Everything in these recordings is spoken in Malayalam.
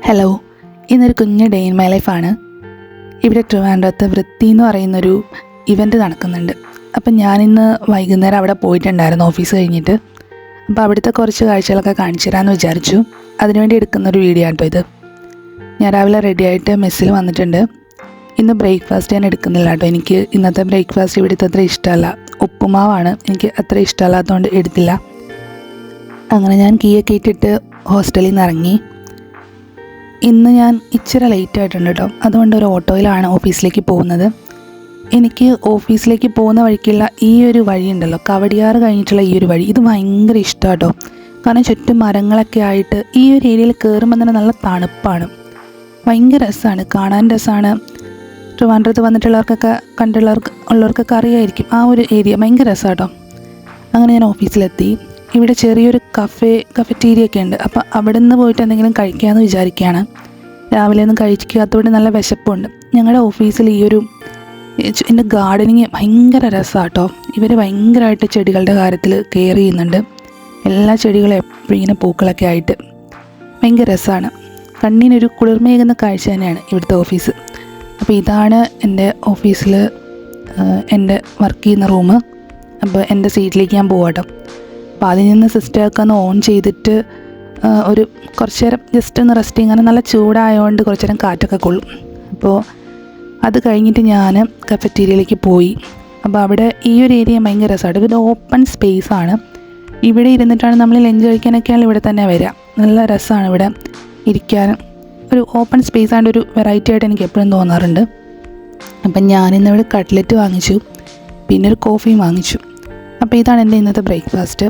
ഹലോ, ഇന്നൊരു കുഞ്ഞ് ഡേ ഇൻ മൈ ലൈഫാണ്. ഇവിടെ ട്രിവാൻഡ്രത്ത് വൃത്തി എന്ന് പറയുന്നൊരു ഇവൻറ്റ് നടക്കുന്നുണ്ട്. അപ്പം ഞാനിന്ന് വൈകുന്നേരം അവിടെ പോയിട്ടുണ്ടായിരുന്നു ഓഫീസ് കഴിഞ്ഞിട്ട്. അപ്പോൾ അവിടുത്തെ കുറച്ച് കാഴ്ചകളൊക്കെ കാണിച്ചു തരാമെന്ന് വിചാരിച്ചു. അതിനുവേണ്ടി എടുക്കുന്നൊരു വീഡിയോ ആട്ടോ ഇത്. ഞാൻ രാവിലെ റെഡിയായിട്ട് മെസ്സിൽ വന്നിട്ടുണ്ട്. ഇന്ന് ബ്രേക്ക്ഫാസ്റ്റ് ഞാൻ എടുക്കുന്നില്ല കേട്ടോ. എനിക്ക് ഇന്നത്തെ ബ്രേക്ക്ഫാസ്റ്റ് ഇവിടുത്തെ അത്ര ഇഷ്ടമല്ല. ഉപ്പുമാവാണ്, എനിക്ക് അത്ര ഇഷ്ടമല്ലാത്തതുകൊണ്ട് എടുത്തില്ല. അങ്ങനെ ഞാൻ കീയൊക്കെ ഇട്ടിട്ട് ഹോസ്റ്റലിൽ നിന്ന് ഇറങ്ങി. ഇന്ന് ഞാൻ ഇച്ചിരി ലേറ്റ് ആയിട്ടുണ്ട് കേട്ടോ. അതുകൊണ്ട് ഒരു ഓട്ടോയിലാണ് ഓഫീസിലേക്ക് പോകുന്നത്. എനിക്ക് ഓഫീസിലേക്ക് പോകുന്ന വഴിക്കുള്ള ഈ ഒരു വഴിയുണ്ടല്ലോ, കവടിയാറ് കഴിഞ്ഞിട്ടുള്ള ഈ ഒരു വഴി, ഇത് ഭയങ്കര ഇഷ്ടമാണ് കേട്ടോ. കാരണം ചുറ്റും മരങ്ങളൊക്കെ ആയിട്ട് ഈ ഒരു ഏരിയയിൽ കയറുമ്പോൾ തന്നെ നല്ല തണുപ്പാണ്, ഭയങ്കര രസമാണ്, കാണാൻ രസമാണ്. ട്രിവാൻഡ്രത്ത് വന്നിട്ടുള്ളവർക്കൊക്കെ ഉള്ളവർക്കൊക്കെ അറിയായിരിക്കും ആ ഒരു ഏരിയ, ഭയങ്കര രസമാണ് കേട്ടോ. അങ്ങനെ ഞാൻ ഓഫീസിലെത്തി. ഇവിടെ ചെറിയൊരു കഫറ്റീരിയ ഒക്കെ ഉണ്ട്. അപ്പോൾ അവിടെ നിന്ന് പോയിട്ട് എന്തെങ്കിലും കഴിക്കാമെന്ന് വിചാരിക്കുകയാണ്. രാവിലെ ഒന്നും കഴിക്കാത്തതുകൊണ്ട് നല്ല വിശപ്പുണ്ട്. ഞങ്ങളുടെ ഓഫീസിൽ ഈ ഒരു എൻ്റെ ഗാർഡനിങ് ഭയങ്കര രസമാണ് കേട്ടോ. ഇവർ ഭയങ്കരമായിട്ട് ചെടികളുടെ കാര്യത്തിൽ കെയർ ചെയ്യുന്നുണ്ട്. എല്ലാ ചെടികളും എപ്പോഴും ഇങ്ങനെ പൂക്കളൊക്കെ ആയിട്ട് ഭയങ്കര രസമാണ്. കണ്ണിനൊരു കുളിർമയേകുന്ന കാഴ്ച തന്നെയാണ് ഇവിടുത്തെ ഓഫീസ്. അപ്പോൾ ഇതാണ് എൻ്റെ ഓഫീസിൽ എൻ്റെ വർക്ക് ചെയ്യുന്ന റൂം. അപ്പോൾ എൻ്റെ സീറ്റിലേക്ക് ഞാൻ പോവാം കേട്ടോ. അപ്പോൾ അതിൽ നിന്ന് സിസ്റ്റമൊക്കെ ഒന്ന് ഓൺ ചെയ്തിട്ട് ഒരു കുറച്ച് നേരം ജസ്റ്റ് ഒന്ന് റെസ്റ്റ് ചെയ്യും. കാരണം നല്ല ചൂടായതുകൊണ്ട് കുറച്ച് നേരം കാറ്റൊക്കെ കൊള്ളും. അപ്പോൾ അത് കഴിഞ്ഞിട്ട് ഞാൻ കഫറ്റീരിയയിലേക്ക് പോയി. അപ്പോൾ അവിടെ ഈ ഒരു ഏരിയ ഭയങ്കര രസമാണ്. ഇത് ഓപ്പൺ സ്പേസാണ്. ഇവിടെ ഇരുന്നിട്ടാണ് നമ്മൾ ലഞ്ച് കഴിക്കാനൊക്കെയാണ് ഇവിടെ തന്നെ വരിക. നല്ല രസമാണ് ഇവിടെ ഇരിക്കാനും. ഒരു ഓപ്പൺ സ്പേസ് ആണ്ട് ഒരു വെറൈറ്റി ആയിട്ട് എനിക്ക് എപ്പോഴും തോന്നാറുണ്ട്. അപ്പം ഞാനിന്നിവിടെ കട്ട്ലറ്റ് വാങ്ങിച്ചു, പിന്നെ ഒരു കോഫിയും വാങ്ങിച്ചു. അപ്പോൾ ഇതാണ് എൻ്റെ ഇന്നത്തെ ബ്രേക്ക്ഫാസ്റ്റ്.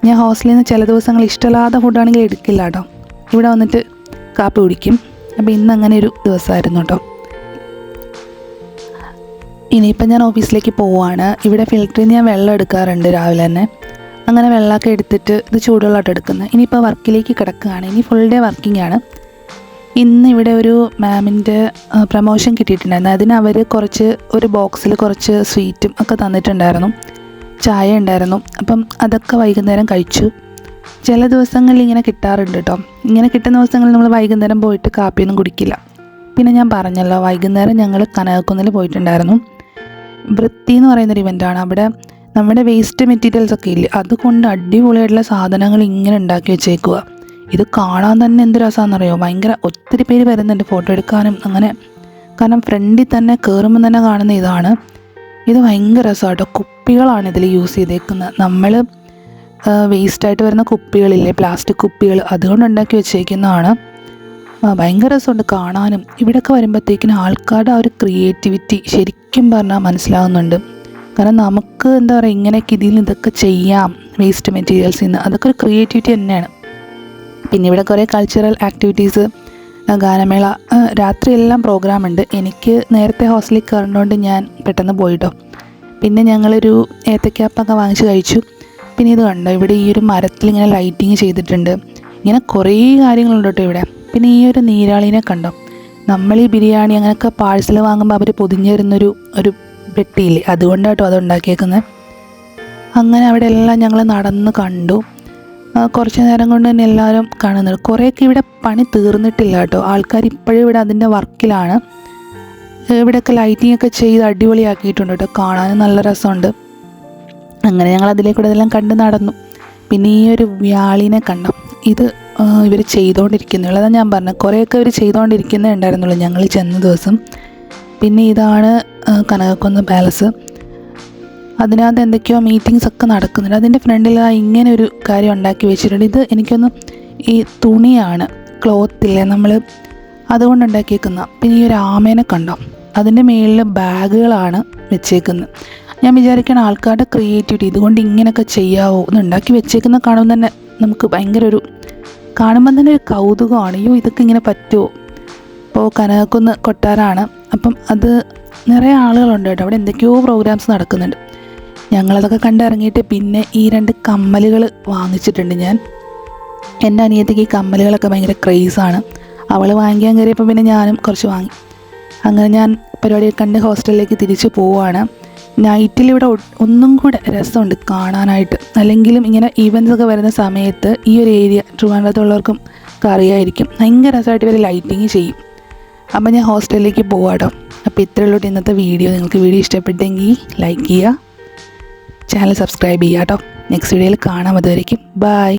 ഞാൻ ഹോസ്റ്റലിൽ നിന്ന് ചില ദിവസങ്ങൾ ഇഷ്ടമില്ലാത്ത ഫുഡാണെങ്കിൽ എടുക്കില്ല കേട്ടോ. ഇവിടെ വന്നിട്ട് കാപ്പി കുടിക്കും. അപ്പോൾ ഇന്ന് അങ്ങനെ ഒരു ദിവസമായിരുന്നു കേട്ടോ. ഇനിയിപ്പം ഞാൻ ഓഫീസിലേക്ക് പോവുകയാണ്. ഇവിടെ ഫിൽറ്ററിൽ നിന്ന് ഞാൻ വെള്ളം എടുക്കാറുണ്ട് രാവിലെ തന്നെ. അങ്ങനെ വെള്ളമൊക്കെ എടുത്തിട്ട് ഇത് ചൂടുവെള്ളമായിട്ട് എടുക്കുന്നത്. ഇനിയിപ്പോൾ വർക്കിലേക്ക് കിടക്കുകയാണ്. ഇനി ഫുൾ ഡേ വർക്കിംഗ് ആണ്. ഇന്ന് ഇവിടെ ഒരു മാമിൻ്റെ പ്രമോഷൻ കിട്ടിയിട്ടുണ്ടായിരുന്നു. അതിന് അവർ ഒരു ബോക്സിൽ കുറച്ച് സ്വീറ്റും ഒക്കെ തന്നിട്ടുണ്ടായിരുന്നു, ചായ ഉണ്ടായിരുന്നു. അപ്പം അതൊക്കെ വൈകുന്നേരം കഴിച്ചു. ചില ദിവസങ്ങളിൽ ഇങ്ങനെ കിട്ടാറുണ്ട് കേട്ടോ. ഇങ്ങനെ കിട്ടുന്ന ദിവസങ്ങളിൽ നമ്മൾ വൈകുന്നേരം പോയിട്ട് കാപ്പിയൊന്നും കുടിക്കില്ല. പിന്നെ ഞാൻ പറഞ്ഞല്ലോ, വൈകുന്നേരം ഞങ്ങൾ കനകക്കുന്നിൽ പോയിട്ടുണ്ടായിരുന്നു. വൃത്തി എന്ന് പറയുന്നൊരു ഇവൻ്റാണ്. അവിടെ നമ്മുടെ വേസ്റ്റ് മെറ്റീരിയൽസ് ഒക്കെ ഇല്ലേ, അതുകൊണ്ട് അടിപൊളിയായിട്ടുള്ള സാധനങ്ങൾ ഇങ്ങനെ ഉണ്ടാക്കി വെച്ചേക്കുക. ഇത് കാണാൻ തന്നെ എന്ത് രസമാണെന്നറിയോ. ഭയങ്കര ഒത്തിരി പേര് വരുന്നുണ്ട് ഫോട്ടോ എടുക്കാനും അങ്ങനെ. കാരണം ഫ്രണ്ടിൽ തന്നെ കയറുമ്പോൾ തന്നെ കാണുന്ന ഇതാണ്. ഇത് ഭയങ്കര രസമാണ് കേട്ടോ. കുപ്പികളാണ് ഇതിൽ യൂസ് ചെയ്തേക്കുന്നത്. നമ്മൾ വേസ്റ്റായിട്ട് വരുന്ന കുപ്പികളില്ലേ, പ്ലാസ്റ്റിക് കുപ്പികൾ, അതുകൊണ്ട് ഉണ്ടാക്കി വെച്ചേക്കുന്നതാണ്. ഭയങ്കര രസമുണ്ട് കാണാനും. ഇവിടെയൊക്കെ വരുമ്പോഴത്തേക്കിനും ആൾക്കാരുടെ ആ ഒരു ക്രിയേറ്റിവിറ്റി ശരിക്കും പറഞ്ഞാൽ മനസ്സിലാകുന്നുണ്ട്. കാരണം നമുക്ക് എന്താ പറയുക, ഇങ്ങനെയൊക്കെ ഇതിൽ ഇതൊക്കെ ചെയ്യാം വേസ്റ്റ് മെറ്റീരിയൽസിൽ നിന്ന്, അതൊക്കെ ഒരു ക്രിയേറ്റിവിറ്റി തന്നെയാണ്. പിന്നെ ഇവിടെ കുറേ കൾച്ചറൽ ആക്ടിവിറ്റീസ്, ഗാനമേള, രാത്രിയെല്ലാം പ്രോഗ്രാം ഉണ്ട്. എനിക്ക് നേരത്തെ ഹോസ്റ്റലിൽ കയറുന്നതുകൊണ്ട് ഞാൻ പെട്ടെന്ന് പോയിട്ടോ. പിന്നെ ഞങ്ങളൊരു ഏത്തക്കാപ്പൊക്കെ വാങ്ങിച്ച് കഴിച്ചു. പിന്നെ ഇത് കണ്ടോ, ഇവിടെ ഈ ഒരു മരത്തിൽ ഇങ്ങനെ ലൈറ്റിങ് ചെയ്തിട്ടുണ്ട്. ഇങ്ങനെ കുറേ കാര്യങ്ങളുണ്ട് കേട്ടോ ഇവിടെ. പിന്നെ ഈ ഒരു നീരാളിനെ കണ്ടോ, നമ്മൾ ഈ ബിരിയാണി അങ്ങനെയൊക്കെ പാഴ്സൽ വാങ്ങുമ്പോൾ അവർ പൊതിഞ്ഞ് തരുന്നൊരു പെട്ടിയില്ലേ, അതുകൊണ്ടാണ് കേട്ടോ അത് ഉണ്ടാക്കിയേക്കുന്നത്. അങ്ങനെ അവിടെ എല്ലാം ഞങ്ങൾ നടന്ന് കണ്ടു. കുറച്ച് നേരം കൊണ്ട് തന്നെ എല്ലാവരും കാണുന്നുണ്ട്. കുറേയൊക്കെ ഇവിടെ പണി തീർന്നിട്ടില്ല കേട്ടോ. ആൾക്കാർ ഇപ്പോഴും ഇവിടെ അതിൻ്റെ വർക്കിലാണ്. ഇവിടെയൊക്കെ ലൈറ്റിംഗ് ഒക്കെ ചെയ്ത് അടിപൊളിയാക്കിയിട്ടുണ്ട് കേട്ടോ. കാണാനും നല്ല രസമുണ്ട്. അങ്ങനെ ഞങ്ങൾ അതിലേക്കൂടെ ഇതെല്ലാം കണ്ട് നടന്നു. പിന്നെ ഈ ഒരു വ്യാളിനെ കണ്ടോ, ഇത് ഇവർ ചെയ്തുകൊണ്ടിരിക്കുന്നുള്ളൂ. അതാണ് ഞാൻ പറഞ്ഞത്, കുറേയൊക്കെ ഇവർ ചെയ്തുകൊണ്ടിരിക്കുന്നേ ഉണ്ടായിരുന്നുള്ളൂ ഞങ്ങൾ ചെന്ന ദിവസം. പിന്നെ ഇതാണ് കനകക്കുന്ന് പാലസ്. അതിനകത്ത് എന്തൊക്കെയോ മീറ്റിങ്സ് ഒക്കെ നടക്കുന്നുണ്ട്. അതിൻ്റെ ഫ്രണ്ടിൽ ഇങ്ങനെ ഒരു കാര്യം ഉണ്ടാക്കി വെച്ചിട്ടുണ്ട്. ഇത് എനിക്കൊന്ന് ഈ തുണിയാണ്, ക്ലോത്തില്ലേ നമ്മൾ, അതുകൊണ്ട് ഉണ്ടാക്കിയേക്കുന്ന. പിന്നെ ഈ ഒരു ആമേനെ കണ്ടോ, അതിൻ്റെ മുകളിൽ ബാഗുകളാണ് വെച്ചേക്കുന്നത്. ഞാൻ വിചാരിക്കണം ആൾക്കാരുടെ ക്രിയേറ്റിവിറ്റി, ഇതുകൊണ്ട് ഇങ്ങനെയൊക്കെ ചെയ്യാവോ എന്ന് ഉണ്ടാക്കി വെച്ചേക്കുന്ന കാണുമ്പോൾ തന്നെ നമുക്ക് ഭയങ്കര കാണുമ്പോൾ തന്നെ ഒരു കൗതുകമാണ്. അയ്യോ, ഇതൊക്കെ ഇങ്ങനെ പറ്റുമോ. ഇപ്പോൾ കനകക്കുന്ന് കൊട്ടാരമാണ്. അപ്പം അത് നിറയെ ആളുകളുണ്ട് കേട്ടോ. അവിടെ എന്തൊക്കെയോ പ്രോഗ്രാംസ് നടക്കുന്നുണ്ട്. ഞങ്ങളതൊക്കെ കണ്ടിറങ്ങിയിട്ട് പിന്നെ ഈ 2 കമ്മലുകൾ വാങ്ങിച്ചിട്ടുണ്ട് ഞാൻ. എൻ്റെ അനിയത്തിക്ക് ഈ കമ്മലുകളൊക്കെ ഭയങ്കര ക്രേസാണ്. അവൾ വാങ്ങിക്കാൻ കയറിയപ്പോൾ പിന്നെ ഞാനും കുറച്ച് വാങ്ങി. അങ്ങനെ ഞാൻ പരിപാടിയൊക്കെ കണ്ട് ഹോസ്റ്റലിലേക്ക് തിരിച്ചു പോവുകയാണ്. നൈറ്റിലിവിടെ ഒന്നും കൂടെ രസമുണ്ട് കാണാനായിട്ട്. അല്ലെങ്കിലും ഇങ്ങനെ ഈവൻറ്റ്സ് ഒക്കെ വരുന്ന സമയത്ത് ഈ ഒരു ഏരിയ ട്രിവാൻഡ്രത്തുള്ളവർക്കും കറിയായിരിക്കും. ഭയങ്കര രസമായിട്ട് ഇവർ ലൈറ്റിങ് ചെയ്യും. അപ്പോൾ ഞാൻ ഹോസ്റ്റലിലേക്ക് പോവാട്ടോ. അപ്പോൾ ഇത്രയുള്ളൂ ഇന്നത്തെ വീഡിയോ. നിങ്ങൾക്ക് വീഡിയോ ഇഷ്ടപ്പെട്ടെങ്കിൽ ലൈക്ക് ചെയ്യുക, ചാനൽ സബ്സ്ക്രൈബ് ചെയ്യുക കേട്ടോ. നെക്സ്റ്റ് വീഡിയോയിൽ കാണാം. അതുവരേക്കും ബൈ.